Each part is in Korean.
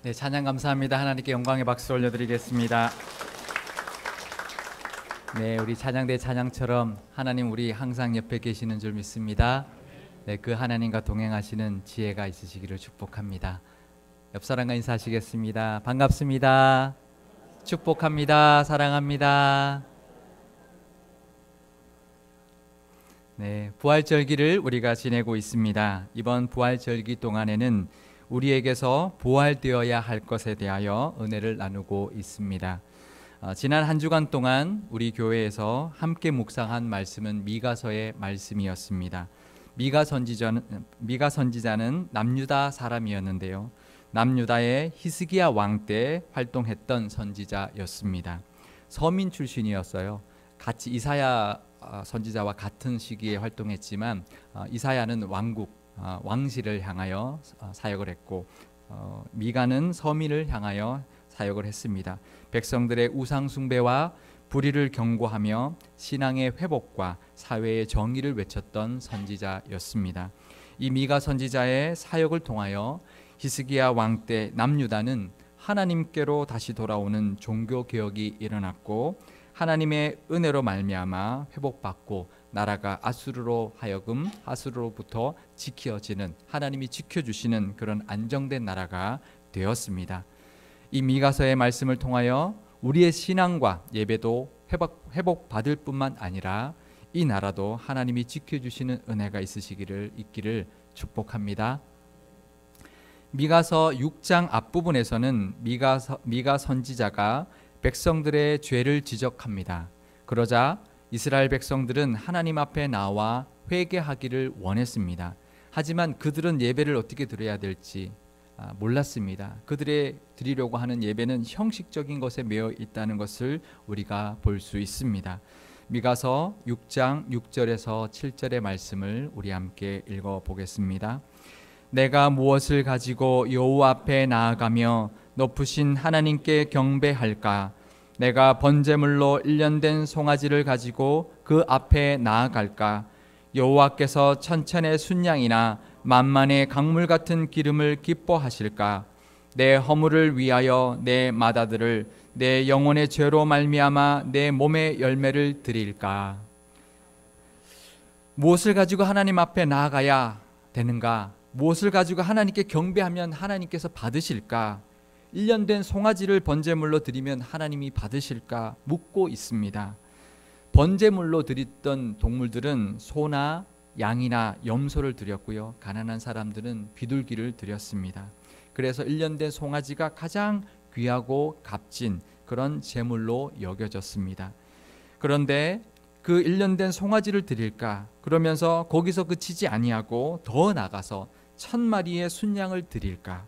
네, 찬양 감사합니다. 하나님께 영광의 박수 올려드리겠습니다. 네, 우리 찬양대 찬양처럼 하나님 우리 항상 옆에 계시는 줄 믿습니다. 네, 그 하나님과 동행하시는 지혜가 있으시기를 축복합니다. 옆 사람과 인사하시겠습니다. 반갑습니다. 축복합니다. 사랑합니다. 네, 부활절기를 우리가 지내고 있습니다. 이번 부활절기 동안에는 우리에게서 부활되어야 할 것에 대하여 은혜를 나누고 있습니다. 지난 한 주간 동안 우리 교회에서 함께 묵상한 말씀은 미가서의 말씀이었습니다. 미가 선지자는 남유다 사람이었는데요. 남유다의 히스기야 왕 때 활동했던 선지자였습니다. 서민 출신이었어요. 같이 이사야 선지자와 같은 시기에 활동했지만 이사야는 왕실을 향하여 사역을 했고 미가는 서민을 향하여 사역을 했습니다. 백성들의 우상 숭배와 불의를 경고하며 신앙의 회복과 사회의 정의를 외쳤던 선지자였습니다. 이 미가 선지자의 사역을 통하여 히스기야 왕 때 남유다는 하나님께로 다시 돌아오는 종교 개혁이 일어났고 하나님의 은혜로 말미암아 회복받고 나라가 아수르로부터 지켜지는, 하나님이 지켜주시는 그런 안정된 나라가 되었습니다. 이 미가서의 말씀을 통하여 우리의 신앙과 예배도 회복받을 뿐만 아니라 이 나라도 하나님이 지켜주시는 은혜가 있기를 축복합니다. 미가서 6장 앞부분에서는 미가 선지자가 백성들의 죄를 지적합니다. 그러자 이스라엘 백성들은 하나님 앞에 나와 회개하기를 원했습니다. 하지만 그들은 예배를 어떻게 드려야 될지 몰랐습니다. 그들의 드리려고 하는 예배는 형식적인 것에 매여 있다는 것을 우리가 볼 수 있습니다. 미가서 6장 6절에서 7절의 말씀을 우리 함께 읽어보겠습니다. 내가 무엇을 가지고 여호와 앞에 나아가며 높으신 하나님께 경배할까? 내가 번제물로 1년 된 송아지를 가지고 그 앞에 나아갈까? 여호와께서 천천의 순양이나 만만의 강물 같은 기름을 기뻐하실까? 내 허물을 위하여 내 맏아들을 내 영혼의 죄로 말미암아 내 몸의 열매를 드릴까? 무엇을 가지고 하나님 앞에 나아가야 되는가? 무엇을 가지고 하나님께 경배하면 하나님께서 받으실까? 1년 된 송아지를 번제물로 드리면 하나님이 받으실까 묻고 있습니다. 번제물로 드렸던 동물들은 소나 양이나 염소를 드렸고요. 가난한 사람들은 비둘기를 드렸습니다. 그래서 1년 된 송아지가 가장 귀하고 값진 그런 제물로 여겨졌습니다. 그런데 그 1년 된 송아지를 드릴까? 그러면서 거기서 그치지 아니하고 더 나가서 1000마리의 순양을 드릴까?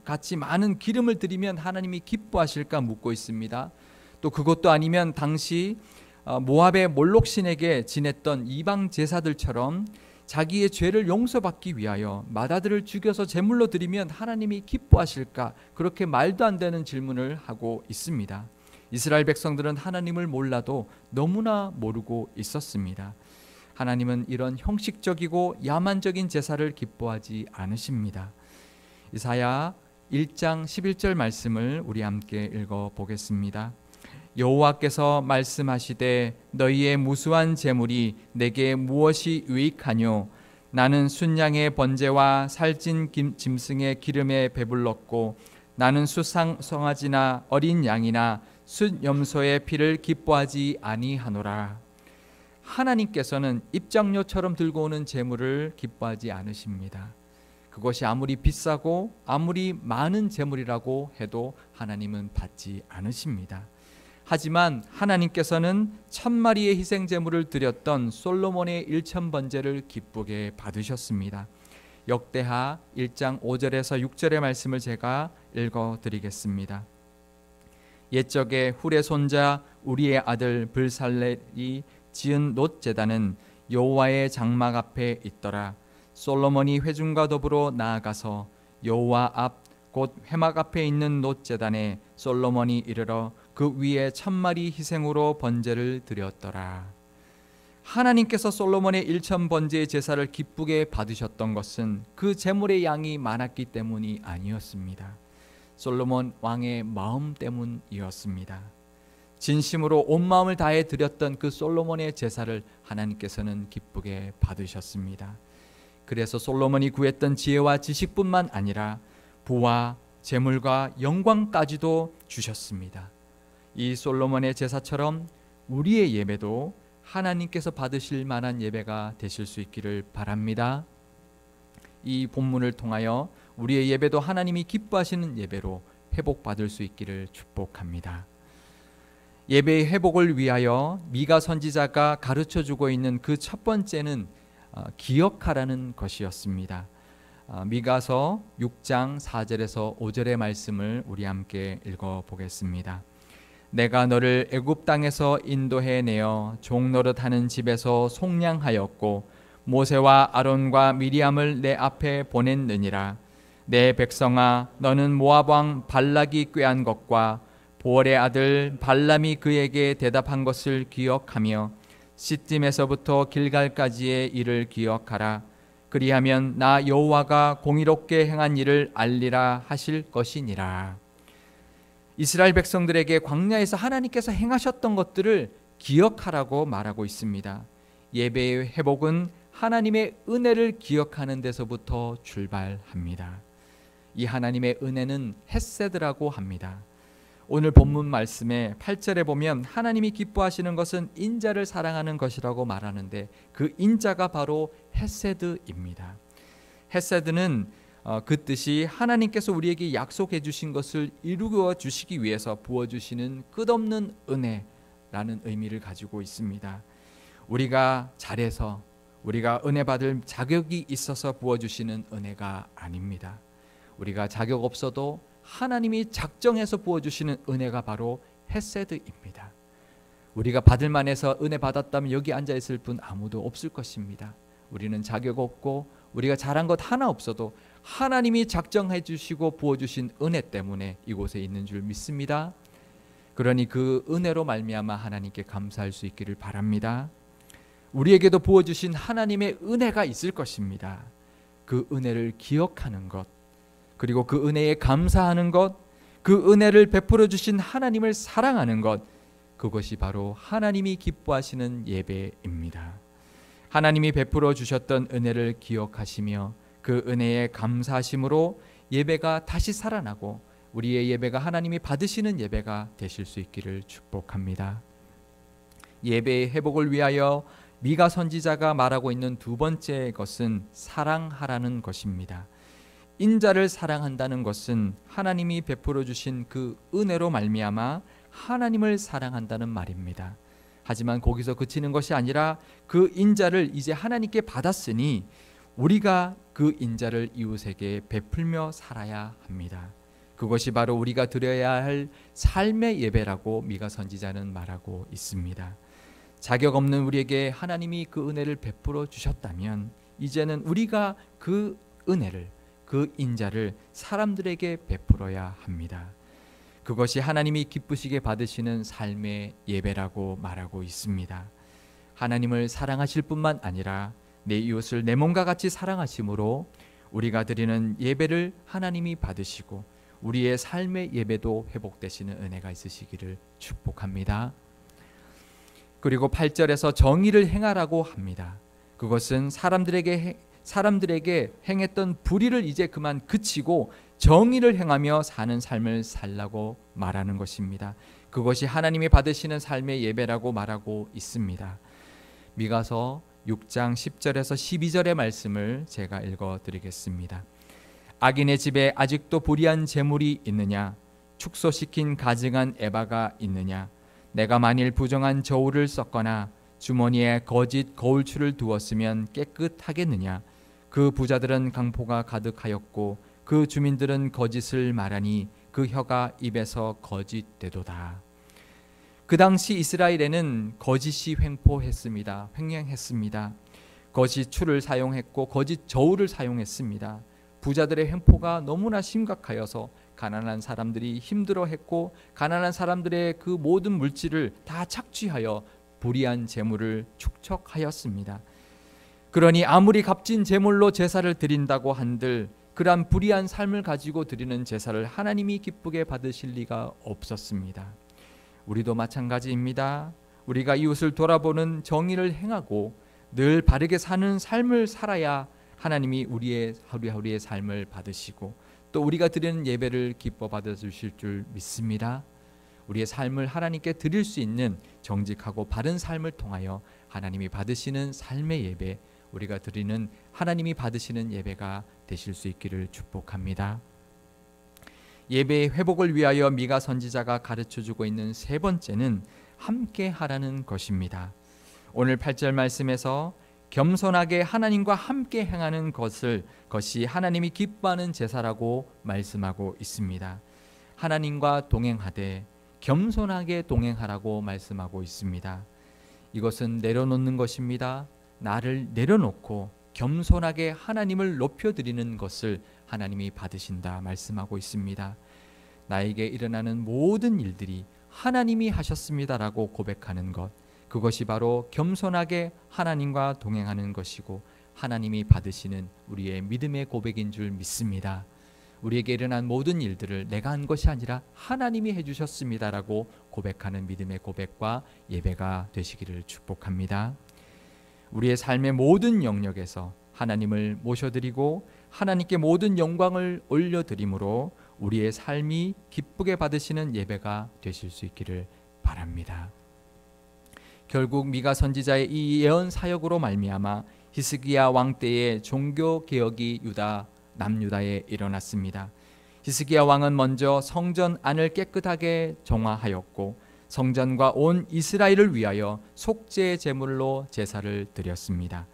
같이 많은 기름을 드리면 하나님이 기뻐하실까 묻고 있습니다. 또 그것도 아니면 당시 모압의 몰록신에게 지냈던 이방 제사들처럼 자기의 죄를 용서받기 위하여 맏아들을 죽여서 제물로 드리면 하나님이 기뻐하실까? 그렇게 말도 안 되는 질문을 하고 있습니다. 이스라엘 백성들은 하나님을 몰라도 너무나 모르고 있었습니다. 하나님은 이런 형식적이고 야만적인 제사를 기뻐하지 않으십니다. 이사야 1장 11절 말씀을 우리 함께 읽어보겠습니다. 여호와께서 말씀하시되 너희의 무수한 제물이 내게 무엇이 유익하뇨? 나는 순양의 번제와 살찐 짐승의 기름에 배불렀고 나는 수상송아지나 어린 양이나 숫염소의 피를 기뻐하지 아니하노라. 하나님께서는 입장료처럼 들고 오는 제물을 기뻐하지 않으십니다. 그것이 아무리 비싸고 아무리 많은 제물이라고 해도 하나님은 받지 않으십니다. 하지만 하나님께서는 1000마리의 희생 제물을 드렸던 솔로몬의 1000번제를 기쁘게 받으셨습니다. 역대하 1장 5절에서 6절의 말씀을 제가 읽어드리겠습니다. 옛적에 훌의 손자 우리의 아들 블살렐이 지은 놋 제단은 여호와의 장막 앞에 있더라. 솔로몬이 회중과 더불어 나아가서 여호와 앞 곧 회막 앞에 있는 놋 제단에 솔로몬이 이르러 그 위에 1000마리 희생으로 번제를 드렸더라. 하나님께서 솔로몬의 일천번제의 제사를 기쁘게 받으셨던 것은 그 제물의 양이 많았기 때문이 아니었습니다. 솔로몬 왕의 마음 때문이었습니다. 진심으로 온 마음을 다해 드렸던 그 솔로몬의 제사를 하나님께서는 기쁘게 받으셨습니다. 그래서 솔로몬이 구했던 지혜와 지식뿐만 아니라 부와 재물과 영광까지도 주셨습니다. 이 솔로몬의 제사처럼 우리의 예배도 하나님께서 받으실 만한 예배가 되실 수 있기를 바랍니다. 이 본문을 통하여 우리의 예배도 하나님이 기뻐하시는 예배로 회복받을 수 있기를 축복합니다. 예배의 회복을 위하여 미가 선지자가 가르쳐주고 있는 그 첫 번째는 기억하라는 것이었습니다. 미가서 6장 4절에서 5절의 말씀을 우리 함께 읽어보겠습니다. 내가 너를 애굽 땅에서 인도해 내어 종노릇하는 집에서 속량하였고 모세와 아론과 미리암을 내 앞에 보냈느니라. 내 백성아, 너는 모압 왕 발락이 꾀한 것과 보얼의 아들 발람이 그에게 대답한 것을 기억하며 시딤에서부터 길갈까지의 일을 기억하라. 그리하면 나 여호와가 공의롭게 행한 일을 알리라 하실 것이니라. 이스라엘 백성들에게 광야에서 하나님께서 행하셨던 것들을 기억하라고 말하고 있습니다. 예배의 회복은 하나님의 은혜를 기억하는 데서부터 출발합니다. 이 하나님의 은혜는 헤세드라고 합니다. 오늘 본문 말씀에 8절에 보면 하나님이 기뻐하시는 것은 인자를 사랑하는 것이라고 말하는데 그 인자가 바로 헤세드입니다. 헤세드는 그 뜻이 하나님께서 우리에게 약속해 주신 것을 이루어 주시기 위해서 부어주시는 끝없는 은혜라는 의미를 가지고 있습니다. 우리가 잘해서 우리가 은혜 받을 자격이 있어서 부어주시는 은혜가 아닙니다. 우리가 자격 없어도 하나님이 작정해서 부어주시는 은혜가 바로 헤세드입니다. 우리가 받을 만해서 은혜 받았다면 여기 앉아있을 분 아무도 없을 것입니다. 우리는 자격 없고 우리가 잘한 것 하나 없어도 하나님이 작정해 주시고 부어주신 은혜 때문에 이곳에 있는 줄 믿습니다. 그러니 그 은혜로 말미암아 하나님께 감사할 수 있기를 바랍니다. 우리에게도 부어주신 하나님의 은혜가 있을 것입니다. 그 은혜를 기억하는 것, 그리고 그 은혜에 감사하는 것, 그 은혜를 베풀어 주신 하나님을 사랑하는 것, 그것이 바로 하나님이 기뻐하시는 예배입니다. 하나님이 베풀어 주셨던 은혜를 기억하시며 그 은혜에 감사하심으로 예배가 다시 살아나고 우리의 예배가 하나님이 받으시는 예배가 되실 수 있기를 축복합니다. 예배의 회복을 위하여 미가 선지자가 말하고 있는 두 번째 것은 사랑하라는 것입니다. 인자를 사랑한다는 것은 하나님이 베풀어 주신 그 은혜로 말미암아 하나님을 사랑한다는 말입니다. 하지만 거기서 그치는 것이 아니라 그 인자를 이제 하나님께 받았으니 우리가 그 인자를 이웃에게 베풀며 살아야 합니다. 그것이 바로 우리가 드려야 할 삶의 예배라고 미가 선지자는 말하고 있습니다. 자격 없는 우리에게 하나님이 그 은혜를 베풀어 주셨다면 이제는 우리가 그 은혜를, 그 인자를 사람들에게 베풀어야 합니다. 그것이 하나님이 기쁘시게 받으시는 삶의 예배라고 말하고 있습니다. 하나님을 사랑하실 뿐만 아니라 내 이웃을 내 몸과 같이 사랑하심으로 우리가 드리는 예배를 하나님이 받으시고 우리의 삶의 예배도 회복되시는 은혜가 있으시기를 축복합니다. 그리고 8절에서 정의를 행하라고 합니다. 그것은 사람들에게 행했던 불의를 이제 그만 그치고 정의를 행하며 사는 삶을 살라고 말하는 것입니다. 그것이 하나님이 받으시는 삶의 예배라고 말하고 있습니다. 미가서 6장 10절에서 12절의 말씀을 제가 읽어드리겠습니다. 악인의 집에 아직도 불의한 재물이 있느냐? 축소시킨 가증한 에바가 있느냐? 내가 만일 부정한 저울을 썼거나 주머니에 거짓 거울추를 두었으면 깨끗하겠느냐? 그 부자들은 강포가 가득하였고 그 주민들은 거짓을 말하니 그 혀가 입에서 거짓되도다. 그 당시 이스라엘에는 거짓이 횡행했습니다. 거짓 추를 사용했고 거짓 저울을 사용했습니다. 부자들의 횡포가 너무나 심각하여서 가난한 사람들이 힘들어했고 가난한 사람들의 그 모든 물질을 다 착취하여 불의한 재물을 축적하였습니다. 그러니 아무리 값진 재물로 제사를 드린다고 한들 그러한 불의한 삶을 가지고 드리는 제사를 하나님이 기쁘게 받으실 리가 없었습니다. 우리도 마찬가지입니다. 우리가 이웃을 돌아보는 정의를 행하고 늘 바르게 사는 삶을 살아야 하나님이 우리의 하루하루의 삶을 받으시고 또 우리가 드리는 예배를 기뻐 받아주실 줄 믿습니다. 우리의 삶을 하나님께 드릴 수 있는 정직하고 바른 삶을 통하여 하나님이 받으시는 삶의 예배, 우리가 드리는 하나님이 받으시는 예배가 되실 수 있기를 축복합니다. 예배의 회복을 위하여 미가 선지자가 가르쳐주고 있는 세 번째는 함께 하라는 것입니다. 오늘 8절 말씀에서 겸손하게 하나님과 함께 행하는 것이 하나님이 기뻐하는 제사라고 말씀하고 있습니다. 하나님과 동행하되 겸손하게 동행하라고 말씀하고 있습니다. 이것은 내려놓는 것입니다. 나를 내려놓고 겸손하게 하나님을 높여드리는 것을 하나님이 받으신다 말씀하고 있습니다. 나에게 일어나는 모든 일들이 하나님이 하셨습니다라고 고백하는 것, 그것이 바로 겸손하게 하나님과 동행하는 것이고 하나님이 받으시는 우리의 믿음의 고백인 줄 믿습니다. 우리에게 일어난 모든 일들을 내가 한 것이 아니라 하나님이 해주셨습니다라고 고백하는 믿음의 고백과 예배가 되시기를 축복합니다. 우리의 삶의 모든 영역에서 하나님을 모셔드리고 하나님께 모든 영광을 올려드림으로 우리의 삶이 기쁘게 받으시는 예배가 되실 수 있기를 바랍니다. 결국 미가 선지자의 이 예언 사역으로 말미암아 히스기야 왕 때에 종교 개혁이 남유다에 일어났습니다. 히스기야 왕은 먼저 성전 안을 깨끗하게 정화하였고 성전과 온 이스라엘을 위하여 속죄 제물로 제사를 드렸습니다.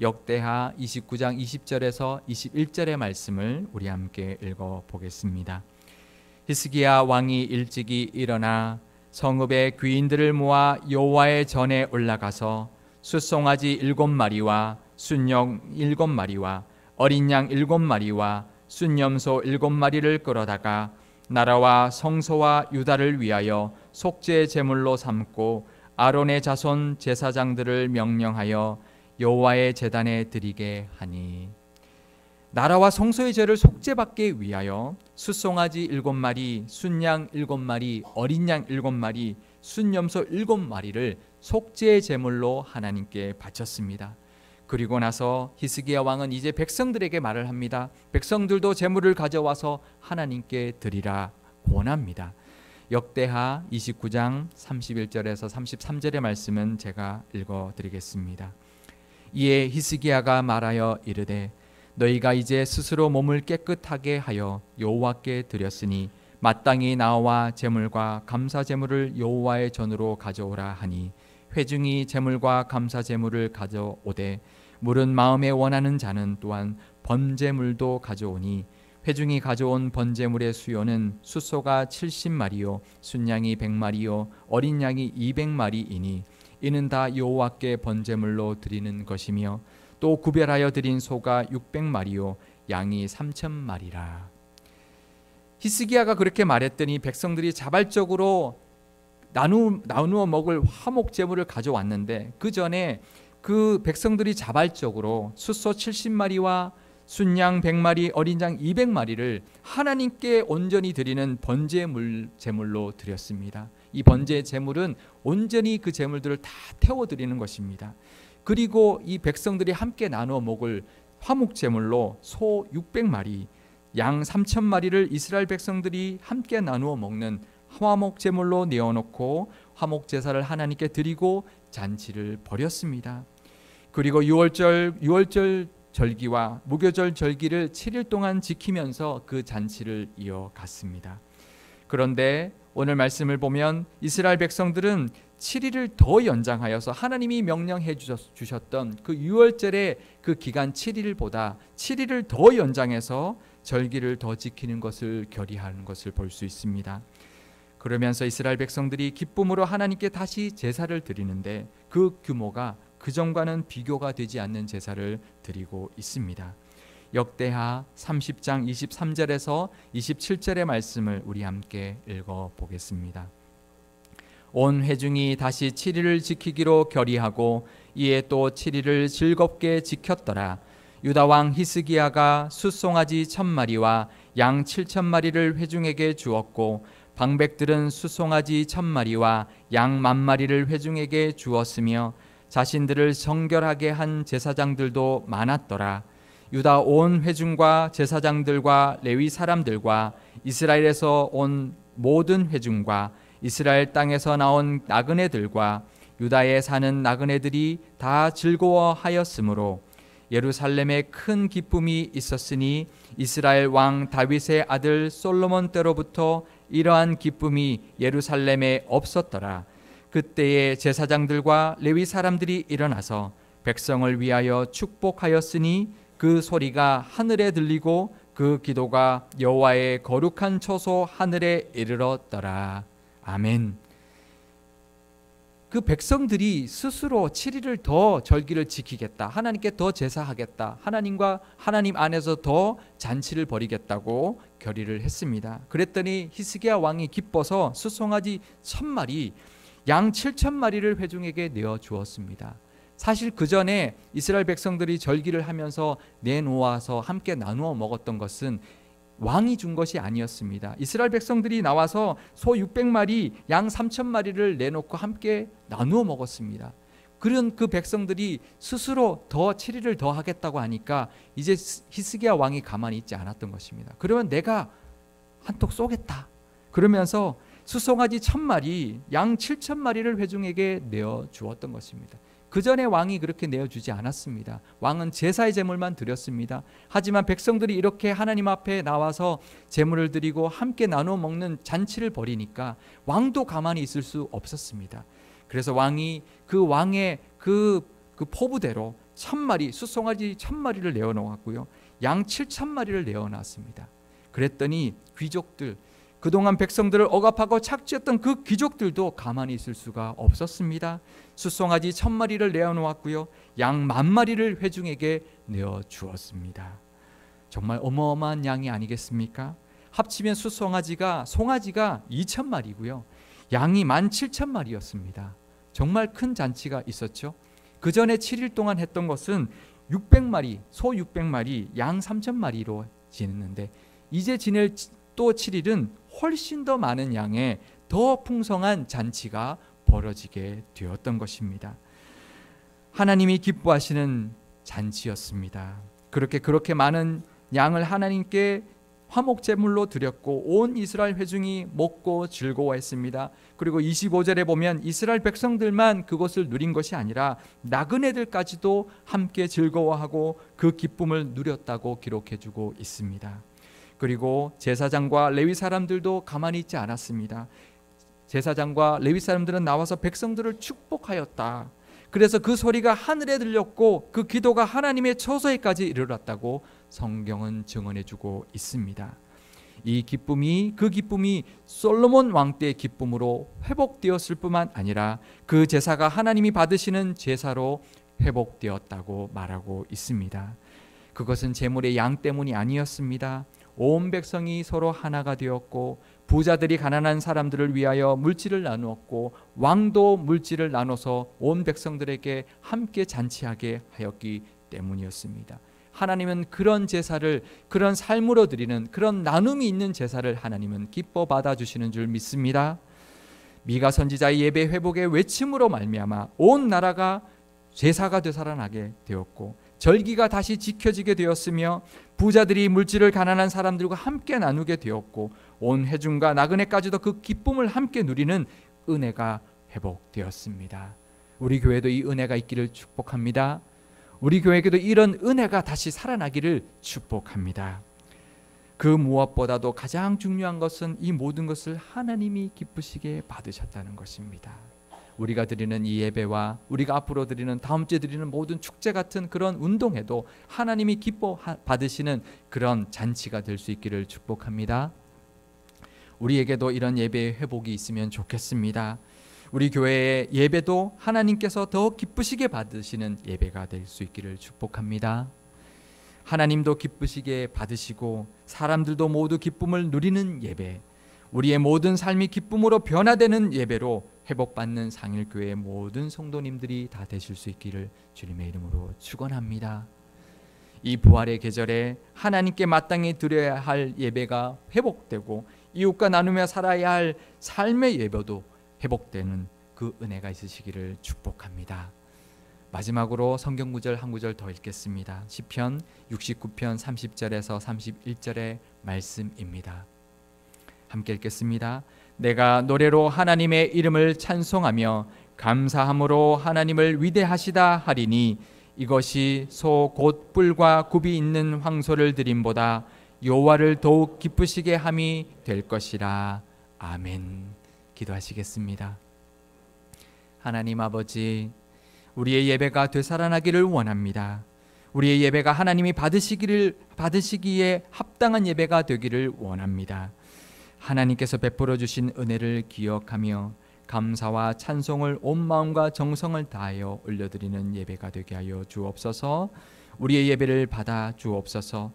역대하 29장 20절에서 21절의 말씀을 우리 함께 읽어보겠습니다. 히스기야 왕이 일찍이 일어나 성읍의 귀인들을 모아 여호와의 전에 올라가서 숫송아지 7마리와 순영 7마리와 어린 양 7마리와 순염소 7마리를 끌어다가 나라와 성소와 유다를 위하여 속죄 제물로 삼고 아론의 자손 제사장들을 명령하여 여호와의 제단에 드리게 하니, 나라와 성소의 죄를 속죄받기 위하여 숫송아지 7마리, 순양 7마리, 어린 양 7마리, 순염소 7마리를 속죄 제물로 하나님께 바쳤습니다. 그리고 나서 히스기야 왕은 이제 백성들에게 말을 합니다. 백성들도 제물을 가져와서 하나님께 드리라 권합니다. 역대하 29장 31절에서 33절의 말씀은 제가 읽어드리겠습니다. 이에 히스기야가 말하여 이르되 너희가 이제 스스로 몸을 깨끗하게 하여 여호와께 드렸으니 마땅히 나와 제물과 감사 제물을 여호와의 전으로 가져오라 하니 회중이 제물과 감사 제물을 가져오되 물은 마음에 원하는 자는 또한 번제물도 가져오니 회중이 가져온 번제물의 수요는 숫소가 70마리요 순양이 100마리요 어린 양이 200마리이니 이는 다 여호와께 번제물로 드리는 것이며 또 구별하여 드린 소가 600마리요 양이 3000마리라. 히스기야가 그렇게 말했더니 백성들이 자발적으로 나누어 먹을 화목 제물을 가져왔는데 그 전에 그 백성들이 자발적으로 숫소 70마리와 순양 100마리, 어린 양 200마리를 하나님께 온전히 드리는 번제 제물로 드렸습니다. 이 번제 제물은 온전히 그 제물들을 다 태워 드리는 것입니다. 그리고 이 백성들이 함께 나누어 먹을 화목 제물로 소 600마리, 양 3000마리를 이스라엘 백성들이 함께 나누어 먹는 화목 제물로 내어놓고 화목 제사를 하나님께 드리고 잔치를 벌였습니다. 그리고 6월절 절기와 무교절 절기를 7일 동안 지키면서 그 잔치를 이어갔습니다. 그런데 오늘 말씀을 보면 이스라엘 백성들은 7일을 더 연장하여서 하나님이 명령해 주셨던 그 6월절의 그 기간 7일보다 7일을 더 연장해서 절기를 더 지키는 것을 결의하는 것을 볼 수 있습니다. 그러면서 이스라엘 백성들이 기쁨으로 하나님께 다시 제사를 드리는데 그 규모가 그전과는 비교가 되지 않는 제사를 드리고 있습니다. 역대하 30장 23절에서 27절의 말씀을 우리 함께 읽어보겠습니다. 온 회중이 다시 7일을 지키기로 결의하고 이에 또 7일을 즐겁게 지켰더라. 유다 왕 히스기야가 숫송아지 1000마리와 양 7000마리를 회중에게 주었고 방백들은 숫송아지 1000마리와 양 10,000마리를 회중에게 주었으며 자신들을 정결하게 한 제사장들도 많았더라. 유다 온 회중과 제사장들과 레위 사람들과 이스라엘에서 온 모든 회중과 이스라엘 땅에서 나온 나그네들과 유다에 사는 나그네들이 다 즐거워하였으므로 예루살렘에 큰 기쁨이 있었으니 이스라엘 왕 다윗의 아들 솔로몬 때로부터 이러한 기쁨이 예루살렘에 없었더라. 그때에 제사장들과 레위 사람들이 일어나서 백성을 위하여 축복하였으니 그 소리가 하늘에 들리고 그 기도가 여호와의 거룩한 처소 하늘에 이르렀더라. 아멘. 그 백성들이 스스로 7일을 더 절기를 지키겠다, 하나님께 더 제사하겠다, 하나님과 하나님 안에서 더 잔치를 벌이겠다고 결의를 했습니다. 그랬더니 히스기야 왕이 기뻐서 숫송아지 1000마리, 양 7000마리를 회중에게 내어 주었습니다. 사실 그 전에 이스라엘 백성들이 절기를 하면서 내놓아서 함께 나누어 먹었던 것은 왕이 준 것이 아니었습니다. 이스라엘 백성들이 나와서 소 600마리, 양 3000마리를 내놓고 함께 나누어 먹었습니다. 그런 그 백성들이 스스로 더 7일을 더 하겠다고 하니까 이제 히스기야 왕이 가만히 있지 않았던 것입니다. 그러면 내가 한턱 쏘겠다. 그러면서 숫송아지 1000마리, 양 7000마리를 회중에게 내어 주었던 것입니다. 그 전에 왕이 그렇게 내어주지 않았습니다. 왕은 제사의 제물만 드렸습니다. 하지만 백성들이 이렇게 하나님 앞에 나와서 제물을 드리고 함께 나눠 먹는 잔치를 벌이니까 왕도 가만히 있을 수 없었습니다. 그래서 왕이 그 왕의 그 포부대로 1000마리, 숫송아지 1000마리를 내어놓았고요, 양 7000마리를 내어놨습니다. 그랬더니 귀족들, 그동안 백성들을 억압하고 착취했던 그 귀족들도 가만히 있을 수가 없었습니다. 숫송아지 1000마리를 내어놓았고요, 양 10,000마리를 회중에게 내어주었습니다. 정말 어마어마한 양이 아니겠습니까? 합치면 숫송아지가, 송아지가 2000마리고요, 양이 17,000마리였습니다. 정말 큰 잔치가 있었죠. 그 전에 7일 동안 했던 것은 600마리, 소 600마리, 양 3000마리로 지냈는데 이제 지낼 또 7일은 훨씬 더 많은 양의 더 풍성한 잔치가 벌어지게 되었던 것입니다. 하나님이 기뻐하시는 잔치였습니다. 그렇게 많은 양을 하나님께 화목제물로 드렸고 온 이스라엘 회중이 먹고 즐거워했습니다. 그리고 25절에 보면 이스라엘 백성들만 그것을 누린 것이 아니라 나그네들까지도 함께 즐거워하고 그 기쁨을 누렸다고 기록해주고 있습니다. 그리고 제사장과 레위 사람들도 가만히 있지 않았습니다. 제사장과 레위 사람들은 나와서 백성들을 축복하였다. 그래서 그 소리가 하늘에 들렸고 그 기도가 하나님의 처소에까지 이르렀다고 성경은 증언해주고 있습니다. 그 기쁨이 솔로몬 왕 때의 기쁨으로 회복되었을 뿐만 아니라 그 제사가 하나님이 받으시는 제사로 회복되었다고 말하고 있습니다. 그것은 제물의 양 때문이 아니었습니다. 온 백성이 서로 하나가 되었고 부자들이 가난한 사람들을 위하여 물질을 나누었고 왕도 물질을 나눠서 온 백성들에게 함께 잔치하게 하였기 때문이었습니다. 하나님은 그런 제사를, 그런 삶으로 드리는 그런 나눔이 있는 제사를 하나님은 기뻐 받아주시는 줄 믿습니다. 미가 선지자의 예배 회복의 외침으로 말미암아 온 나라가 제사가 되살아나게 되었고 절기가 다시 지켜지게 되었으며 부자들이 물질을 가난한 사람들과 함께 나누게 되었고 온 회중과 나그네까지도 그 기쁨을 함께 누리는 은혜가 회복되었습니다. 우리 교회도 이 은혜가 있기를 축복합니다. 우리 교회에게도 이런 은혜가 다시 살아나기를 축복합니다. 그 무엇보다도 가장 중요한 것은 이 모든 것을 하나님이 기쁘시게 받으셨다는 것입니다. 우리가 드리는 이 예배와 우리가 앞으로 드리는 다음 주에 드리는 모든 축제 같은 그런 운동에도 하나님이 기뻐 받으시는 그런 잔치가 될 수 있기를 축복합니다. 우리에게도 이런 예배의 회복이 있으면 좋겠습니다. 우리 교회의 예배도 하나님께서 더 기쁘시게 받으시는 예배가 될 수 있기를 축복합니다. 하나님도 기쁘시게 받으시고 사람들도 모두 기쁨을 누리는 예배, 우리의 모든 삶이 기쁨으로 변화되는 예배로 회복받는 상일교회의 모든 성도님들이 다 되실 수 있기를 주님의 이름으로 축원합니다. 이 부활의 계절에 하나님께 마땅히 드려야 할 예배가 회복되고 이웃과 나누며 살아야 할 삶의 예배도 회복되는 그 은혜가 있으시기를 축복합니다. 마지막으로 성경 구절 한 구절 더 읽겠습니다. 시편 69편 30절에서 31절의 말씀입니다. 함께 읽겠습니다. 내가 노래로 하나님의 이름을 찬송하며 감사함으로 하나님을 위대하시다 하리니 이것이 소 곧 뿔과 굽이 있는 황소를 드림보다 여호와를 더욱 기쁘시게 함이 될 것이라. 아멘. 기도하시겠습니다. 하나님 아버지, 우리의 예배가 되살아나기를 원합니다. 우리의 예배가 하나님이 받으시기에 합당한 예배가 되기를 원합니다. 하나님께서 베풀어 주신 은혜를 기억하며 감사와 찬송을 온 마음과 정성을 다하여 올려드리는 예배가 되게 하여 주옵소서. 우리의 예배를 받아 주옵소서.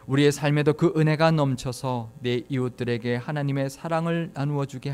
우리의 삶에도 그 은혜가 넘쳐서 내 이웃들에게 하나님의 사랑을 나누어 주게